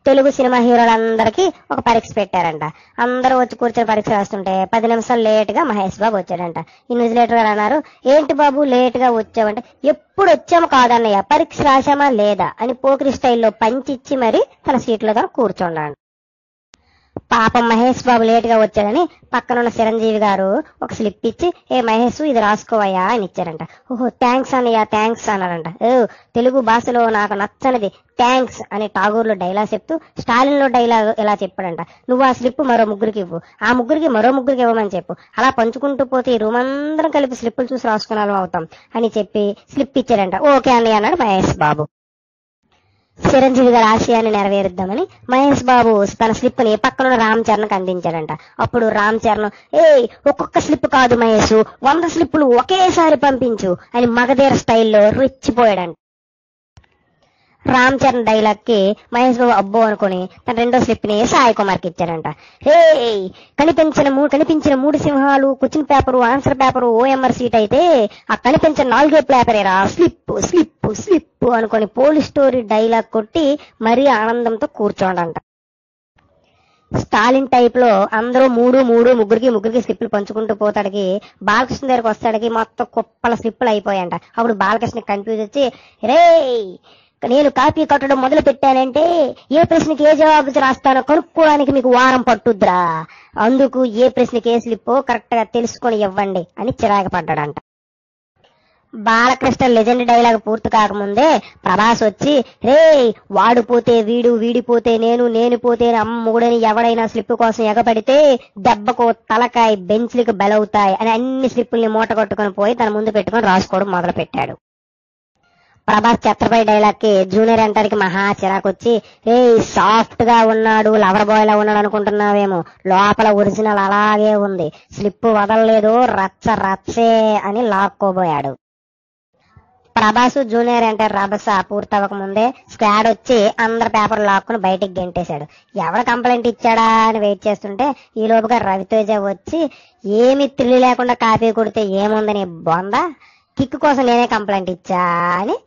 Telugu cinema హీరోలందరికీ ఒక పరీక్ష పెట్టారంట. అందరూ వచ్చి కూర్చొని పరీక్ష రాస్తుంటే 10 నిమిషాలు లేట్ గా మహేష్ బాబు వచ్చాడంట. ఇన్విజిలేటర్ గారు అన్నారు, ఏంటి బాబు లేట్ గా వచ్చావంటే, ఎప్పుడు వచ్చాము కాదన్నయ్య, పరీక్ష రాశామా లేదా అని పోకిరి స్టైల్లో పంచిచ్చి మరి తన సీట్లో తను కూర్చోండాడు. పాపం మహేష్ బాబు లేట్ గా వచ్చాడని పక్కనున్న చిరంజీవి గారు ఒక స్లిప్ ఇచ్చి, ఏ మహేష్ ఇది రాసుకోవయ్యా అని ఇచ్చారంట. ఓహో థ్యాంక్స్ అన్నయ్య థ్యాంక్స్ అన్నారంట. తెలుగు భాషలో నాకు నచ్చనిది థ్యాంక్స్ అని ఠాగూర్లో డైలాగ్ చెప్తూ స్టాలిన్ లో డైలాగ్ ఎలా చెప్పాడంట, నువ్వు ఆ స్లిప్ మరో ముగ్గురికి ఇవ్వు, ఆ ముగ్గురికి మరో ముగ్గురికి ఇవ్వమని చెప్పు, అలా పంచుకుంటూ పోతే ఈ రూమ్ అందరం కలిపి స్లిప్పులు చూసి రాసుకునే వాళ్ళం అవుతాం అని చెప్పి స్లిప్ ఇచ్చాడంట. ఓకే అన్నయ్య అన్నాడు మహేష్ బాబు. చిరంజీవి గారి ఆశయాన్ని నెరవేరుద్దామని మహేష్ బాబు తన స్లిప్ ని పక్కనున్న రామ్ చరణ్ అందించాడంట. అప్పుడు రామ్ చరణ్, ఒక్కొక్క స్లిప్ కాదు మహేష్, 100 స్లిప్పులు ఒకేసారి పంపించు అని మగధీర స్టైల్లో రెచ్చిపోయాడంట. రామ్ చరణ్ డైలాగ్ కి మహేష్ బాబు అబ్బో అనుకుని తన రెండో స్లిప్ ని సాయి కుమార్ కి ఇచ్చాడంట. కనిపించిన 3 సింహాలు question paper answer paper OMR seat అయితే ఆ కనిపించిన 4 పేపరేరా స్లిప్ స్లిప్ స్లిప్ అనుకుని పోలీస్ స్టోరీ డైలాగ్ కొట్టి మరీ ఆనందంతో కూర్చోండంట. స్టాలిన్ టైప్ లో అందరూ ముగ్గురికి స్లిప్లు పంచుకుంటూ పోతాడికి బాలకృష్ణ దగ్గరకు వస్తాడికి మొత్తం కుప్పల స్లిప్లు అయిపోయాయంట. అప్పుడు బాలకృష్ణ కన్ఫ్యూజ్ వచ్చి, నేను కాపీ కట్టడం మొదలు పెట్టానంటే ఏ ప్రశ్నకి ఏ జవాబు రాస్తానో కనుక్కోవడానికి మీకు వారం పట్టుద్రా, అందుకు ఏ ప్రశ్నకి ఏ స్లిప్ కరెక్ట్ గా తెలుసుకొని ఇవ్వండి అని చిరాకు పడ్డాడంట. బాలకృష్ణ లెజెండ్ డైలాగ్ పూర్తి కాకముందే ప్రభాస్ వచ్చి, వాడు పోతే వీడు, వీడిపోతే నేను పోతే అమ్ముడని ఎవడైనా స్లిప్ కోసం ఎగపడితే దెబ్బకు తలకాయ బెంచ్లకు బలవుతాయి అని అన్ని స్లిప్పుల్ని మూట కట్టుకుని పోయి తన ముందు పెట్టుకుని రాసుకోవడం మొదలు పెట్టాడు. ప్రభాస్ ఛత్రపతి డైలాగ్ కి జూనియర్ ఎన్టీఆర్ కి మహా చిరాకొచ్చి, సాఫ్ట్ గా ఉన్నాడు, లవర్ బాయ్ లా ఉన్నాడు అనుకుంటున్నావేమో, లోపల ఒరిజినల్ అలాగే ఉంది, స్లిప్ వదలలేదు, రచ్చే అని లాక్కోబోయాడు. ప్రభాస్ జూనియర్ ఎన్టీఆర్ రభస పూర్తవక ముందే స్క్వాడ్ వచ్చి అందరి పేపర్ లాక్కుని బయటికి గెంటేశాడు. ఎవరు కంప్లైంట్ ఇచ్చాడా అని వెయిట్ చేస్తుంటే ఈ లోపుగా రవితేజ వచ్చి, ఏమి థ్రిల్ లేకుండా కాపీ కొడితే ఏముందని బొంద, కిక్ కోసం నేనే కంప్లైంట్ ఇచ్చా అని